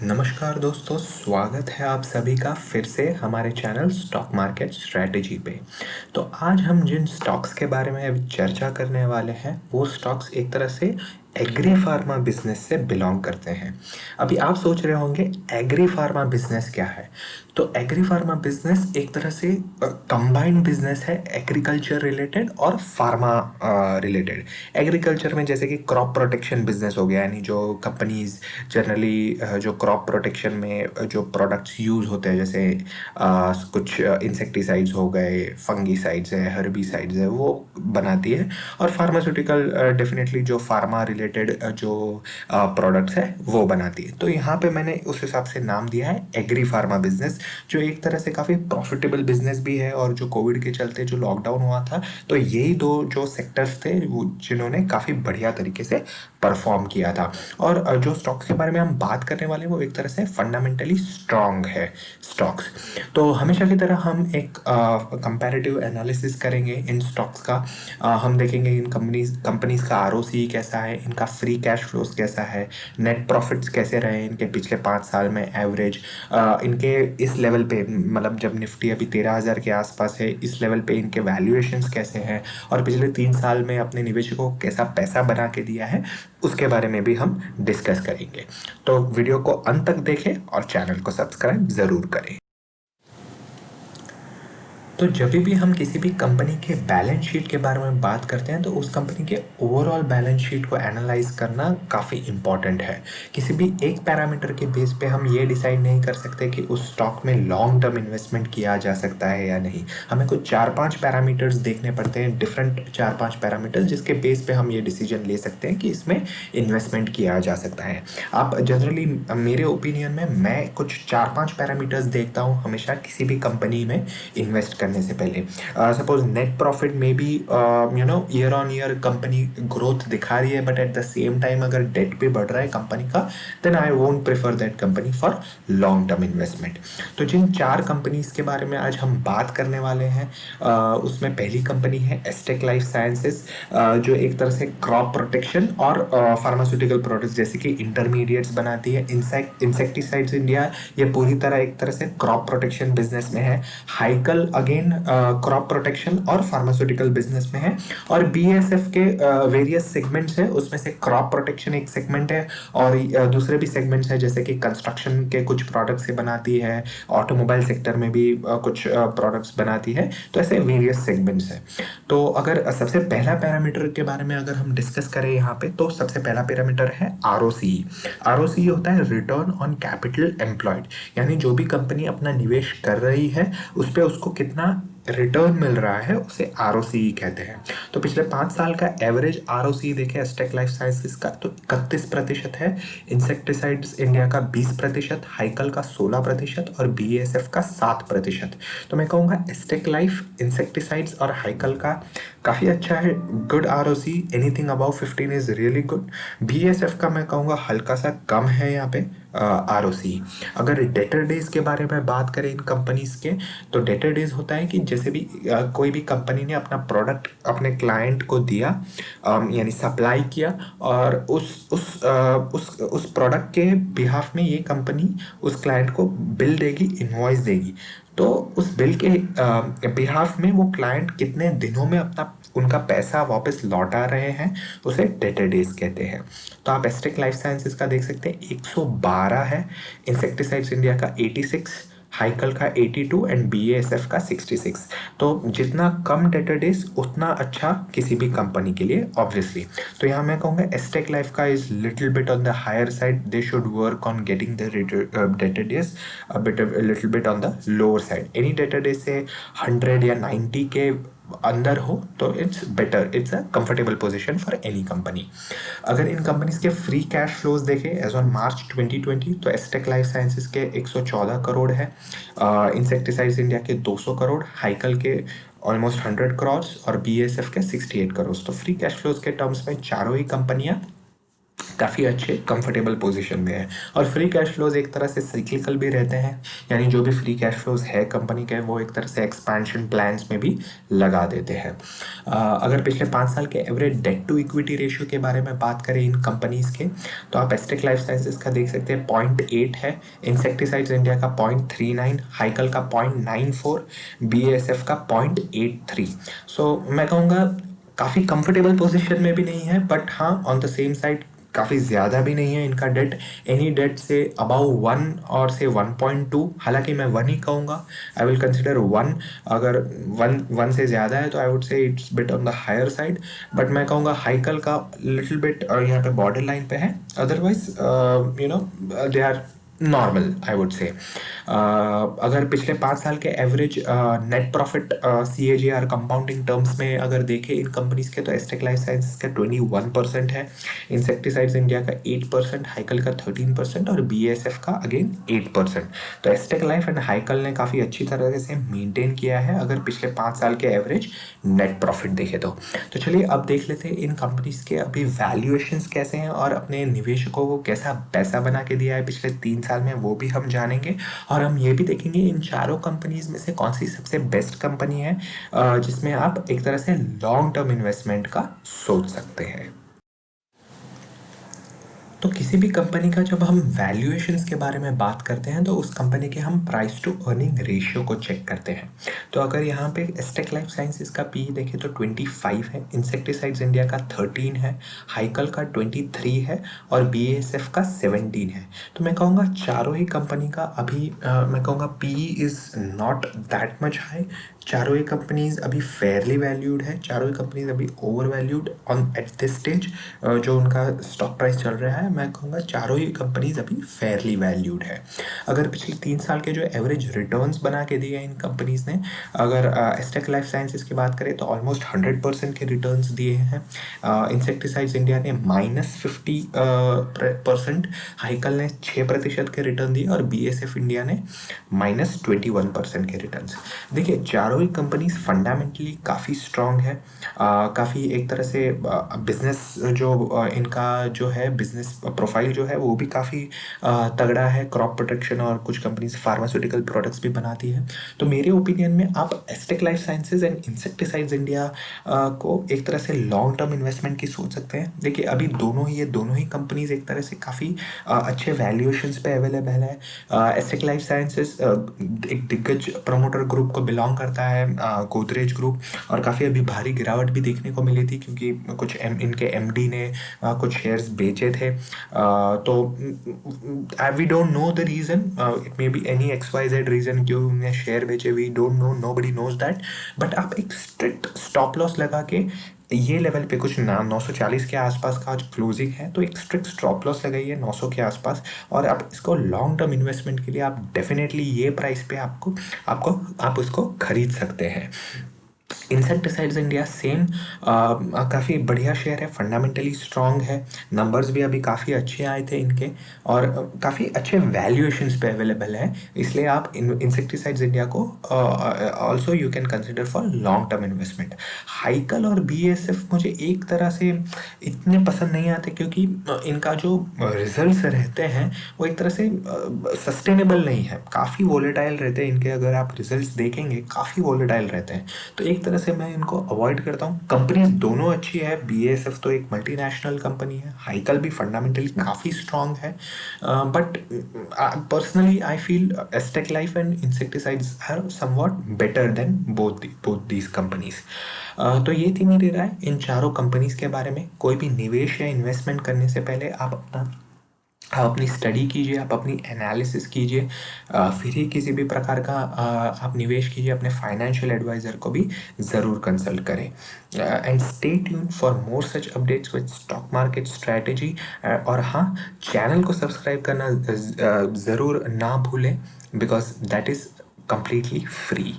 नमस्कार दोस्तों, स्वागत है आप सभी का फिर से हमारे चैनल स्टॉक मार्केट स्ट्रेटजी पे। तो आज हम जिन स्टॉक्स के बारे में अभी चर्चा करने वाले हैं वो स्टॉक्स एक तरह से एग्री फार्मा बिजनेस से बिलोंग करते हैं। अभी आप सोच रहे होंगे एग्री फार्मा बिजनेस क्या है। तो एग्री फार्मा बिजनेस एक तरह से कंबाइंड बिजनेस है, एग्रीकल्चर रिलेटेड और फार्मा रिलेटेड। एग्रीकल्चर में जैसे कि क्रॉप प्रोटेक्शन बिजनेस हो गया, यानी जो कंपनीज जनरली जो क्रॉप प्रोटेक्शन में जो प्रोडक्ट्स यूज़ होते हैं, जैसे कुछ इंसेक्टिसाइड्स हो गए, फंगीसाइड्स है, हर्बिसाइड्स है, वो बनाती है। और फार्मास्यूटिकल डेफिनेटली जो फार्मा रिलेटेड जो प्रोडक्ट्स है वो बनाती है। तो यहाँ पे मैंने उस हिसाब से नाम दिया है एग्री फार्मा बिजनेस, जो एक तरह से काफ़ी प्रॉफिटेबल बिजनेस भी है। और जो कोविड के चलते जो लॉकडाउन हुआ था, तो यही दो जो सेक्टर्स थे वो जिन्होंने काफ़ी बढ़िया तरीके से परफॉर्म किया था। और जो स्टॉक्स के बारे में हम बात करने वाले हैं वो एक तरह से फंडामेंटली स्ट्रांग है स्टॉक्स। तो हमेशा की तरह हम एक कंपैरेटिव एनालिसिस करेंगे इन स्टॉक्स का। हम देखेंगे इन कंपनीज का आरओसी कैसा है, इनका फ्री कैश फ्लोज कैसा है, नेट प्रॉफिट्स कैसे रहे इनके पिछले 5 साल में एवरेज। इनके इस लेवल पे, मतलब जब निफ्टी अभी 13,000 के आसपास है, इस लेवल पे इनके वैल्यूएशंस कैसे हैं, और पिछले 3 साल में अपने निवेशकों को कैसा पैसा बना के दिया है, उसके बारे में भी हम डिस्कस करेंगे। तो वीडियो को अंत तक देखें और चैनल को सब्सक्राइब ज़रूर करें। तो जब भी हम किसी भी कंपनी के बैलेंस शीट के बारे में बात करते हैं तो उस कंपनी के ओवरऑल बैलेंस शीट को एनालाइज करना काफ़ी इम्पॉर्टेंट है। किसी भी एक पैरामीटर के बेस पे हम ये डिसाइड नहीं कर सकते कि उस स्टॉक में लॉन्ग टर्म इन्वेस्टमेंट किया जा सकता है या नहीं। हमें कुछ 4-5 पैरामीटर्स देखने पड़ते हैं, डिफरेंट 4-5 पैरामीटर्स, जिसके बेस पे हम ये डिसीजन ले सकते हैं कि इसमें इन्वेस्टमेंट किया जा सकता है। आप जनरली मेरे ओपिनियन में मैं कुछ 4-5 पैरामीटर्स देखता हूँ हमेशा किसी भी कंपनी में इन्वेस्ट करने से पहले। सपोज नेट प्रॉफिट में भी year on year company growth दिखा रही है, but at the same time अगर डेट भी बढ़ रहा है कंपनी का, then I won't prefer that company for long term investment. तो जिन 4 कंपनीज के बारे में आज हम बात करने वाले हैं, उसमें पहली कंपनी है एस्टेक लाइफ साइंसेस, जो एक तरह से क्रॉप प्रोटेक्शन और फार्मास्यूटिकल प्रोडक्ट्स जैसे कि इंटरमीडिएट्स बनाती है। इंसेक्टिसाइड्स इंडिया ये पूरी तरह एक तरह से क्रॉप प्रोटेक्शन बिजनेस में है। हाइकल अगेन क्रॉप प्रोटेक्शन और फार्मास्यूटिकल बिजनेस में है। और बीएसएफ के वेरियस सेगमेंट्स है, उसमें से क्रॉप प्रोटेक्शन एक सेगमेंट है, और दूसरे भी सेगमेंट्स है जैसे कि कंस्ट्रक्शन के कुछ प्रोडक्ट्स से बनाती है, ऑटोमोबाइल सेक्टर में भी कुछ प्रोडक्ट्स बनाती है। तो ऐसे वेरियस सेगमेंट्स है। तो अगर सबसे पहला पैरामीटर के बारे में अगर हम डिस्कस करें यहाँ पे, तो सबसे पहला पैरामीटर है आरओसी। आरओसी होता है रिटर्न ऑन कैपिटल एम्प्लॉयड, यानी जो भी कंपनी अपना निवेश कर रही है उस पर उसको कितना रिटर्न मिल रहा है, उसे आरओसी कहते हैं। तो पिछले 5 साल का एवरेज आरओसी देखें एस्टेक लाइफ साइंसेस का, तो 31% है। इंसेक्टिसाइड्स इंडिया का 20%, हाइकल का 16% और बीएसएफ का 7%। तो मैं कहूँगा एस्टेक लाइफ, इंसेक्टिसाइड्स और हाइकल का काफ़ी अच्छा है, good ROC. Anything above 15 is really good. BSF का मैं कहूँगा हल्का सा कम है यहाँ पे आरओसी। अगर डेटर डेज के बारे में बात करें इन कंपनीज के, तो डेटर डेज होता है कि जैसे भी कोई भी कंपनी ने अपना प्रोडक्ट अपने क्लाइंट को दिया, यानी सप्लाई किया, और उस प्रोडक्ट के बिहाफ में ये कंपनी उस क्लाइंट को बिल देगी, इनवॉइस देगी। तो उस बिल के बिहाफ में वो क्लाइंट कितने दिनों में अपना उनका पैसा वापस लौटा रहे हैं, उसे डेटर डेज कहते हैं। तो आप एस्टेक लाइफ साइंसेस का देख सकते हैं 112 है, इंसेक्टिसाइड्स इंडिया का 86, हाइकल का 82 एंड बीएएसएफ का 66। तो जितना कम डेटर डेज उतना अच्छा किसी भी कंपनी के लिए ऑब्वियसली। तो यहाँ मैं कहूँगा एस्टेक लाइफ का is little bit on the higher side, they should work on getting the debtor days little bit on the lower side. Any debtor days से 100 या 90 के अंदर हो तो it's better, it's a comfortable position for any company. अगर इन companies के free cash flows देखें एज ऑन मार्च 2020, तो एस्टेक लाइफ साइंसेस के 114 करोड़ है, इंसेक्टिसाइड्स इंडिया के 200 करोड़, हाइकल के ऑलमोस्ट 100 करोड़ और बीएसएफ के 68 करोड़। तो फ्री कैश फ्लोज के टर्म्स में चारों ही कंपनियां काफ़ी अच्छे कंफर्टेबल पोजीशन में है। और फ्री कैश फ्लोज एक तरह से साइक्लिकल भी रहते हैं, यानी जो भी फ्री कैश फ्लोज है कंपनी के वो एक तरह से एक्सपेंशन प्लान्स में भी लगा देते हैं। अगर पिछले 5 साल के average debt to equity ratio के बारे में बात करें इन कंपनीज के, तो आप एस्टेक लाइफ साइंसेज का देख सकते हैं 0.8 है, इंसेक्टिसाइड्स इंडिया का 0.39, हाइकल का 0.94, BASF का 0.83। सो मैं कहूँगा काफ़ी कंफर्टेबल पोजीशन में भी नहीं है, बट हाँ ऑन द सेम साइड काफ़ी ज़्यादा भी नहीं है इनका डेट। एनी डेट से अबाउ 1 और से 1.2, हालांकि मैं 1 ही कहूँगा, आई विल कंसिडर 1। अगर 1 से ज़्यादा है तो I would say it's bit on the higher side, but मैं कहूँगा हाइकल का लिटिल बिट यहाँ पे बॉर्डर लाइन पे है, otherwise they are normal I would say. अगर पिछले 5 साल के average net profit CAGR compounding terms में अगर देखें इन कंपनीज के, तो एस्टेक लाइफ साइंसेज का 21% है, इंसेक्टिसाइड्स इंडिया का 8%, हाइकल का 13% और BASF का अगेन 8%। तो एस्टेक लाइफ एंड हाइकल ने काफ़ी अच्छी तरह से मेंटेन किया है अगर पिछले 5 साल के एवरेज नेट प्रॉफिट देखें तो चलिए अब देख लेते हैं इन कंपनीज के अभी वैल्यूएशंस कैसे हैं और अपने निवेशकों को कैसा पैसा बना के दिया है पिछले 3 साल में, वो भी हम जानेंगे। और हम ये भी देखेंगे इन चारों कंपनीज में से कौन सी सबसे बेस्ट कंपनी है जिसमें आप एक तरह से लॉन्ग टर्म इन्वेस्टमेंट का सोच सकते हैं। तो किसी भी कंपनी का जब हम वैल्यूएशंस के बारे में बात करते हैं तो उस कंपनी के हम प्राइस टू अर्निंग रेशियो को चेक करते हैं। तो अगर यहाँ पे एस्टेक लाइफ साइंसेज का पी देखें तो 25 है, इंसेक्टिसाइड्स इंडिया का 13 है, हाइकल का 23 है और BASF का 17 है। तो मैं कहूँगा चारों ही कंपनी का अभी मैं कहूँगा P is not that much high. चारों ही कंपनीज अभी फेयरली वैल्यूड है, चारों ही कंपनीज अभी over valued on at this stage. जो उनका स्टॉक प्राइस चल रहा है, मैं कहूँगा चारों ही कंपनीज अभी फेयरली वैल्यूड है। अगर पिछले 3 साल के जो एवरेज रिटर्न्स बना के दिए हैं इन कंपनीज ने, अगर एस्टेक लाइफ साइंसेज की बात करें तो ऑलमोस्ट 100% के रिटर्न्स दिए हैं। इंसेक्टिसाइड्स इंडिया ने -50%, हाइकल ने 6% के रिटर्न दिए और BASF इंडिया ने -21% के रिटर्न्स। देखिए चारों ही कंपनीज फंडामेंटली काफ़ी स्ट्रॉन्ग है, काफ़ी एक तरह से बिजनेस जो इनका जो है बिजनेस प्रोफाइल जो है वो भी काफ़ी तगड़ा है। क्रॉप प्रोटेक्शन और कुछ कंपनीज फार्मास्यूटिकल प्रोडक्ट्स भी बनाती है। तो मेरे ओपिनियन में आप asterisk life sciences and insecticides India को एक तरह से लॉन्ग टर्म इन्वेस्टमेंट की सोच सकते हैं। देखिए अभी दोनों ही कंपनीज एक तरह से काफ़ी अच्छे वैल्यूएशंस पे अवेलेबल है। एस्टेक लाइफ साइंसेज एक दिग्गज प्रमोटर ग्रुप को बिलोंग करता है, गोदरेज ग्रुप, और काफ़ी अभी भारी गिरावट भी देखने को मिली थी क्योंकि कुछ इनके MD ने कुछ शेयर्स बेचे थे। तो we don't know the reason, it may be any XYZ reason क्यों उन्हें शेयर बेचे, we don't know, nobody knows that. But आप एक स्ट्रिक्ट स्टॉप लॉस लगा के ये लेवल पे कुछ 940 के आसपास का आज क्लोजिंग है, तो एक स्ट्रिक्ट स्टॉप लॉस लगाइए 900 के आसपास, और आप इसको लॉन्ग टर्म इन्वेस्टमेंट के लिए आप डेफिनेटली ये प्राइस पे आप उसको खरीद सकते हैं। इंसेक्टिसाइड्स इंडिया सेम काफ़ी बढ़िया शेयर है, फंडामेंटली स्ट्रॉन्ग है, नंबर्स भी अभी काफ़ी अच्छे आए थे इनके और काफ़ी अच्छे वैल्यूएशंस पे अवेलेबल है, इसलिए आप इंसेक्टिसाइड्स इंडिया को also you can consider for long term investment. Hikal और BASF मुझे एक तरह से इतने पसंद नहीं आते क्योंकि इनका जो रिजल्ट्स रहते हैं वो एक तरह से सस्टेनेबल नहीं है, काफ़ी वोलेटाइल रहते हैं इनके। अगर आप रिजल्ट्स देखेंगे काफ़ी वोलेटाइल रहते हैं, तो एक तरह से मैं इनको अवॉइड करता हूँ। कंपनीज दोनों अच्छी है, BASF तो एक मल्टीनेशनल कंपनी है, हाइकल भी फंडामेंटली काफ़ी स्ट्रॉन्ग है, but personally I feel Astec life and insecticides are somewhat better than both these companies. तो ये थी मेरी राय इन चारों कंपनीज के बारे में। कोई भी निवेश या इन्वेस्टमेंट करने से पहले आप अपनी स्टडी कीजिए, आप अपनी एनालिसिस कीजिए, फिर ही किसी भी प्रकार का आप निवेश कीजिए। अपने फाइनेंशियल एडवाइज़र को भी ज़रूर कंसल्ट करें। And stay tune for more such updates with stock market strategy. और हाँ, चैनल को सब्सक्राइब करना ज़रूर ना भूलें, because that is completely free।